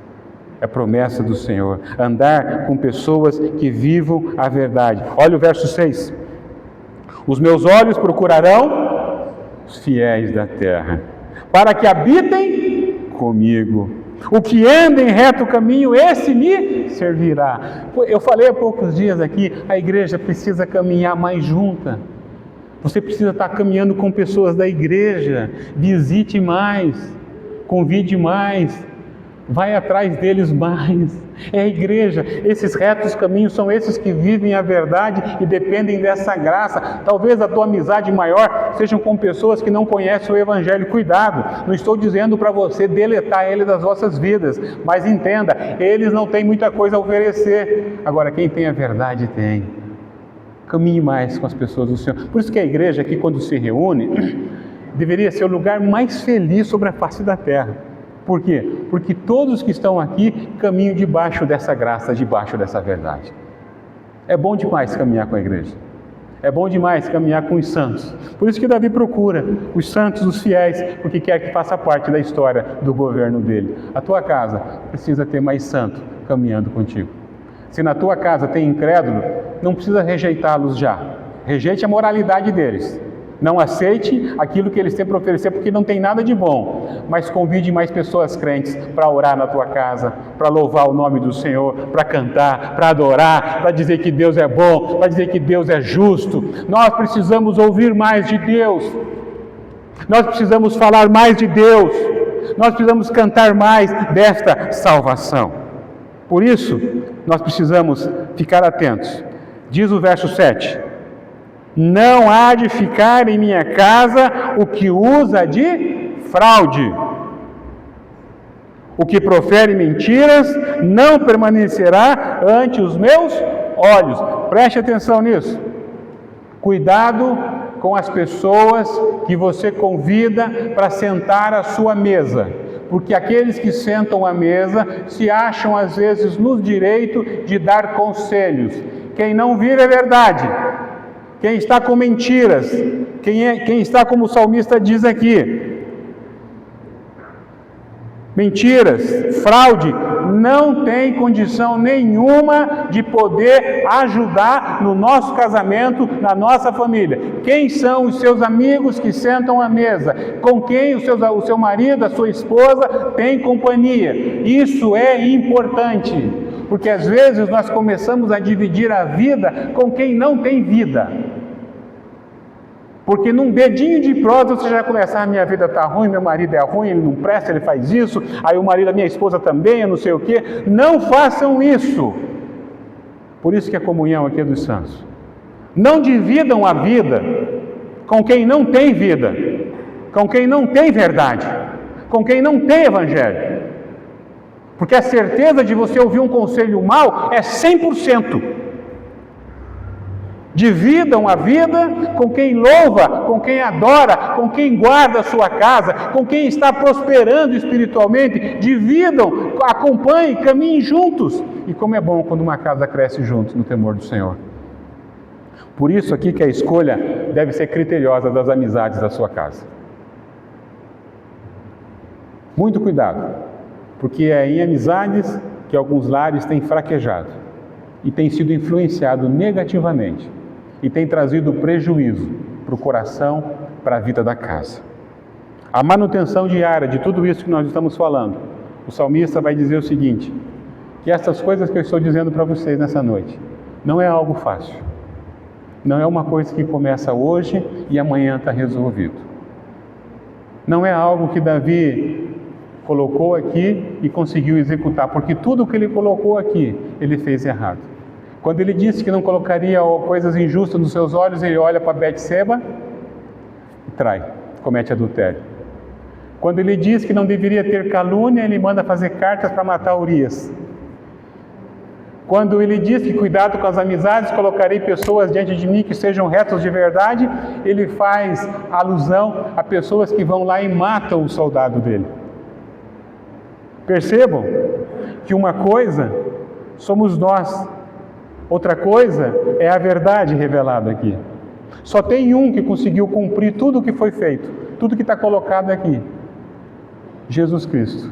É promessa do Senhor, andar com pessoas que vivam a verdade. Olha o verso 6. Os meus olhos procurarão os fiéis da terra, para que habitem comigo. O que anda em reto caminho, esse me servirá. Eu falei há poucos dias aqui, a igreja precisa caminhar mais junta. Você precisa estar caminhando com pessoas da igreja. Visite mais, convide mais, vai atrás deles mais. É a igreja. Esses retos caminhos são esses que vivem a verdade e dependem dessa graça. Talvez a tua amizade maior sejam com pessoas que não conhecem o Evangelho. Cuidado, não estou dizendo para você deletar ele das vossas vidas, mas entenda, eles não têm muita coisa a oferecer. Agora, quem tem a verdade tem. Caminhe mais com as pessoas do Senhor. Por isso que a igreja aqui, quando se reúne, deveria ser o lugar mais feliz sobre a face da terra. Por quê? Porque todos que estão aqui caminham debaixo dessa graça, debaixo dessa verdade. É bom demais caminhar com a igreja. É bom demais caminhar com os santos. Por isso que Davi procura os santos, os fiéis, porque quer que faça parte da história do governo dele. A tua casa precisa ter mais santo caminhando contigo. Se na tua casa tem incrédulo, não precisa rejeitá-los já. Rejeite a moralidade deles. Não aceite aquilo que eles têm para oferecer, porque não tem nada de bom. Mas convide mais pessoas crentes para orar na tua casa, para louvar o nome do Senhor, para cantar, para adorar, para dizer que Deus é bom, para dizer que Deus é justo. Nós precisamos ouvir mais de Deus. Nós precisamos falar mais de Deus. Nós precisamos cantar mais desta salvação. Por isso, nós precisamos ficar atentos. Diz o verso 7. Não há de ficar em minha casa o que usa de fraude. O que profere mentiras não permanecerá ante os meus olhos. Preste atenção nisso. Cuidado com as pessoas que você convida para sentar à sua mesa. Porque aqueles que sentam à mesa se acham às vezes no direito de dar conselhos. Quem não vira é verdade. Quem está com mentiras, quem está como o salmista diz aqui, mentiras, fraude, não tem condição nenhuma de poder ajudar no nosso casamento, na nossa família. Quem são os seus amigos que sentam à mesa? Com quem o seu marido, a sua esposa tem companhia? Isso é importante, porque às vezes nós começamos a dividir a vida com quem não tem vida. Porque num dedinho de prosa você já começa, minha vida está ruim, meu marido é ruim, ele não presta, ele faz isso, aí o marido da minha esposa também, eu não sei o quê. Não façam isso. Por isso que a comunhão aqui é dos santos. Não dividam a vida com quem não tem vida, com quem não tem verdade, com quem não tem evangelho. Porque a certeza de você ouvir um conselho mau é 100%. Dividam a vida com quem louva, com quem adora, com quem guarda a sua casa, com quem está prosperando espiritualmente. Dividam, acompanhem, caminhem juntos. E como é bom quando uma casa cresce juntos no temor do Senhor. Por isso aqui que a escolha deve ser criteriosa das amizades da sua casa. Muito cuidado, porque é em amizades que alguns lares têm fraquejado e têm sido influenciado negativamente. E tem trazido prejuízo para o coração, para a vida da casa. A manutenção diária de tudo isso que nós estamos falando, o salmista vai dizer o seguinte, que essas coisas que eu estou dizendo para vocês nessa noite, não é algo fácil. Não é uma coisa que começa hoje e amanhã está resolvido. Não é algo que Davi colocou aqui e conseguiu executar, porque tudo que ele colocou aqui, ele fez errado. Quando ele disse que não colocaria coisas injustas nos seus olhos, ele olha para Betseba e trai, comete adultério. Quando ele diz que não deveria ter calúnia, ele manda fazer cartas para matar Urias. Quando ele diz que cuidado com as amizades, colocarei pessoas diante de mim que sejam retos de verdade, ele faz alusão a pessoas que vão lá e matam o soldado dele. Percebam que uma coisa somos nós, outra coisa é a verdade revelada aqui. Só tem um que conseguiu cumprir tudo o que foi feito, tudo que está colocado aqui: Jesus Cristo.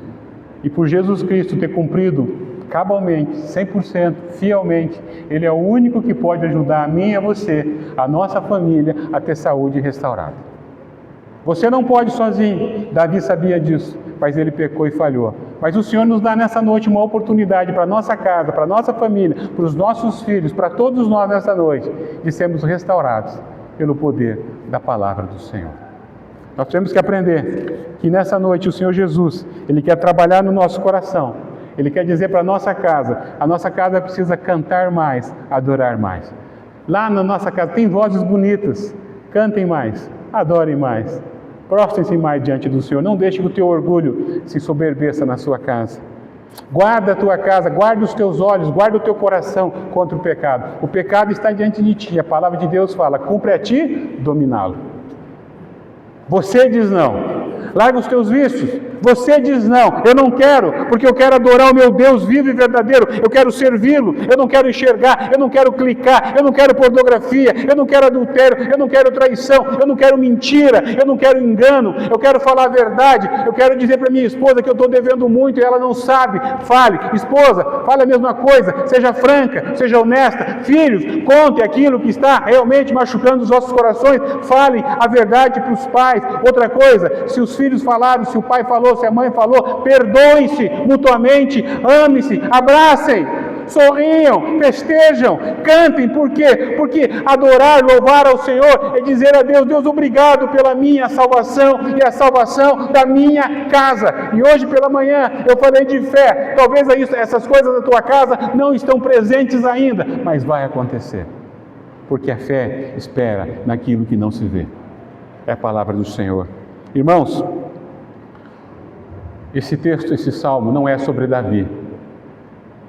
E por Jesus Cristo ter cumprido cabalmente, 100%, fielmente, Ele é o único que pode ajudar a mim e a você, a nossa família, a ter saúde restaurada. Você não pode sozinho. Davi sabia disso, mas ele pecou e falhou. Mas o Senhor nos dá nessa noite uma oportunidade para a nossa casa, para a nossa família, para os nossos filhos, para todos nós nessa noite, de sermos restaurados pelo poder da palavra do Senhor. Nós temos que aprender que nessa noite o Senhor Jesus, Ele quer trabalhar no nosso coração. Ele quer dizer para a nossa casa precisa cantar mais, adorar mais. Lá na nossa casa tem vozes bonitas, cantem mais, adorem mais, prostrem-se mais diante do Senhor. Não deixe que o teu orgulho se soberbeça na sua casa. Guarda a tua casa, guarda os teus olhos, guarda o teu coração contra o pecado. O pecado está diante de ti, a palavra de Deus fala, cumpre a ti dominá-lo. Você diz não. Larga os teus vícios. Você diz não, eu não quero, porque eu quero adorar o meu Deus vivo e verdadeiro, eu quero servi-lo, eu não quero enxergar, eu não quero clicar, eu não quero pornografia, eu não quero adultério, eu não quero traição, eu não quero mentira, eu não quero engano, eu quero falar a verdade, eu quero dizer para minha esposa que eu estou devendo muito e ela não sabe. Fale, esposa, fale a mesma coisa, seja franca, seja honesta. Filhos, conte aquilo que está realmente machucando os vossos corações, falem a verdade para os pais. Outra coisa, se os filhos falaram, se o pai falou, se a mãe falou, perdoem-se mutuamente, amem-se, abracem, sorriam, festejam, cantem. Por quê? Porque adorar, louvar ao Senhor é dizer a Deus: Deus, obrigado pela minha salvação e a salvação da minha casa. E hoje pela manhã eu falei de fé. Talvez essas coisas da tua casa não estão presentes ainda, mas vai acontecer, porque a fé espera naquilo que não se vê. É a palavra do Senhor. Irmãos, esse texto, esse salmo não é sobre Davi,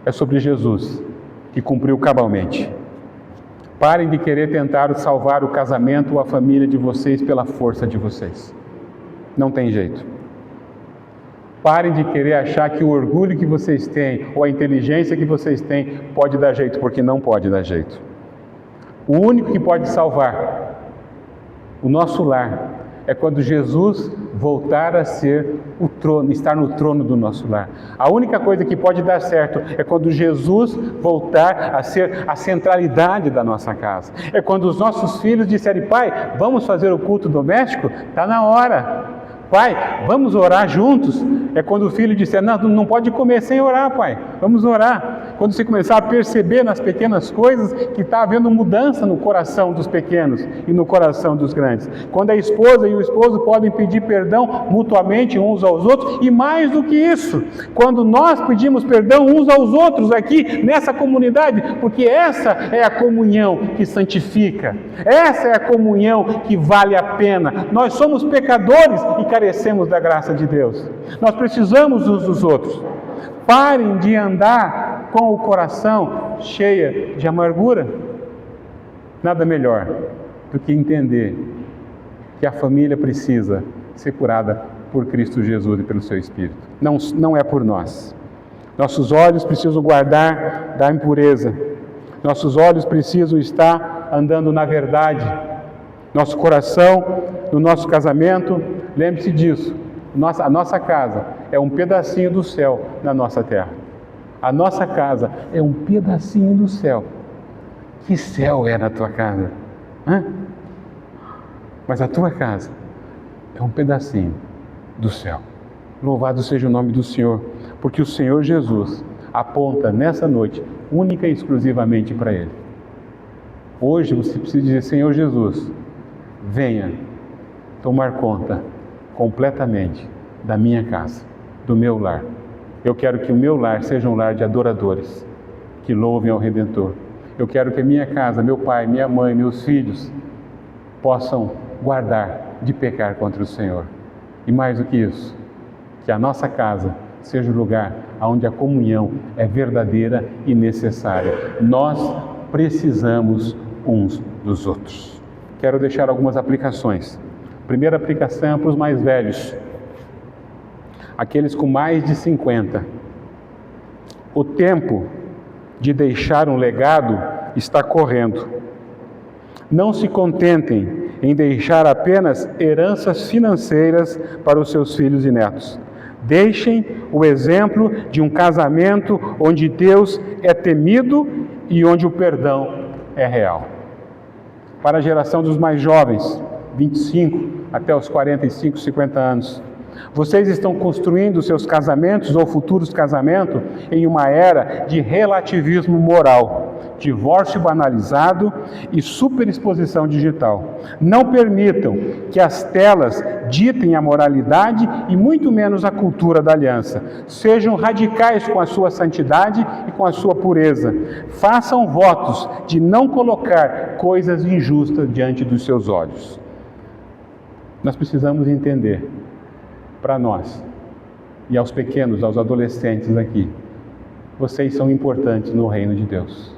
é sobre Jesus, que cumpriu cabalmente. Parem de querer tentar salvar o casamento ou a família de vocês pela força de vocês. Não tem jeito. Parem de querer achar que o orgulho que vocês têm ou a inteligência que vocês têm pode dar jeito, porque não pode dar jeito. O único que pode salvar o nosso lar é quando Jesus voltar a ser o trono, estar no trono do nosso lar. A única coisa que pode dar certo é quando Jesus voltar a ser a centralidade da nossa casa. É quando os nossos filhos disserem: pai, vamos fazer o culto doméstico? Está na hora. Pai, vamos orar juntos? É quando o filho disser: não pode comer sem orar, pai. Vamos orar. Quando você começar a perceber nas pequenas coisas que está havendo mudança no coração dos pequenos e no coração dos grandes. Quando a esposa e o esposo podem pedir perdão mutuamente uns aos outros. E mais do que isso, quando nós pedimos perdão uns aos outros aqui nessa comunidade, porque essa é a comunhão que santifica. Essa é a comunhão que vale a pena. Nós somos pecadores e carecemos da graça de Deus. Nós precisamos uns dos outros. Parem de andar com o coração cheio de amargura. Nada melhor do que entender que a família precisa ser curada por Cristo Jesus e pelo seu Espírito. Não é por nós. Nossos olhos precisam guardar da impureza. Nossos olhos precisam estar andando na verdade. Nosso coração, no nosso casamento, lembre-se disso. A nossa casa é um pedacinho do céu na nossa terra. A nossa casa é um pedacinho do céu. Que céu é na tua casa? Mas a tua casa é um pedacinho do céu. Louvado seja o nome do Senhor, porque o Senhor Jesus aponta nessa noite única e exclusivamente para Ele. Hoje você precisa dizer: Senhor Jesus, venha tomar conta completamente da minha casa, do meu lar. Eu quero que o meu lar seja um lar de adoradores, que louvem ao Redentor. Eu quero que a minha casa, meu pai, minha mãe, meus filhos possam guardar de pecar contra o Senhor. E mais do que isso, que a nossa casa seja o lugar onde a comunhão é verdadeira e necessária. Nós precisamos uns dos outros. Quero deixar algumas aplicações. Primeira aplicação é para os mais velhos, aqueles com mais de 50. O tempo de deixar um legado está correndo. Não se contentem em deixar apenas heranças financeiras para os seus filhos e netos. Deixem o exemplo de um casamento onde Deus é temido e onde o perdão é real. Para a geração dos mais jovens, 25 até os 45, 50 anos, vocês estão construindo seus casamentos ou futuros casamentos em uma era de relativismo moral, divórcio banalizado e superexposição digital. Não permitam que as telas ditem a moralidade e muito menos a cultura da aliança. Sejam radicais com a sua santidade e com a sua pureza. Façam votos de não colocar coisas injustas diante dos seus olhos. Nós precisamos entender, para nós e aos pequenos, aos adolescentes aqui, vocês são importantes no reino de Deus.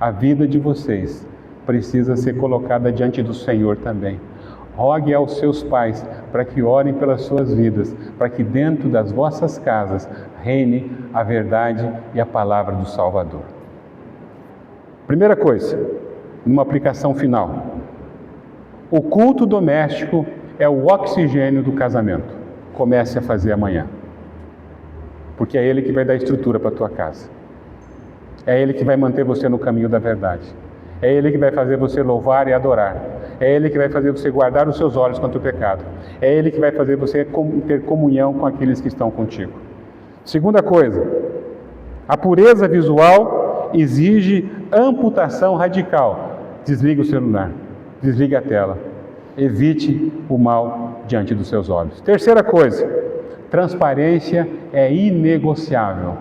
A vida de vocês precisa ser colocada diante do Senhor também. Rogue aos seus pais para que orem pelas suas vidas, para que dentro das vossas casas reine a verdade e a palavra do Salvador. Primeira coisa, numa aplicação final, o culto doméstico é o oxigênio do casamento. Comece a fazer amanhã, porque é Ele que vai dar estrutura para a tua casa. É Ele que vai manter você no caminho da verdade. É Ele que vai fazer você louvar e adorar. É Ele que vai fazer você guardar os seus olhos contra o pecado. É Ele que vai fazer você ter comunhão com aqueles que estão contigo. Segunda coisa, a pureza visual exige amputação radical. Desliga o celular, desliga a tela. Evite o mal diante dos seus olhos. Terceira coisa, transparência é inegociável.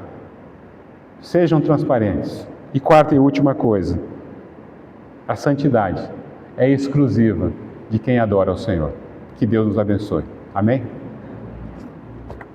Sejam transparentes. E quarta e última coisa, a santidade é exclusiva de quem adora ao Senhor. Que Deus nos abençoe. Amém?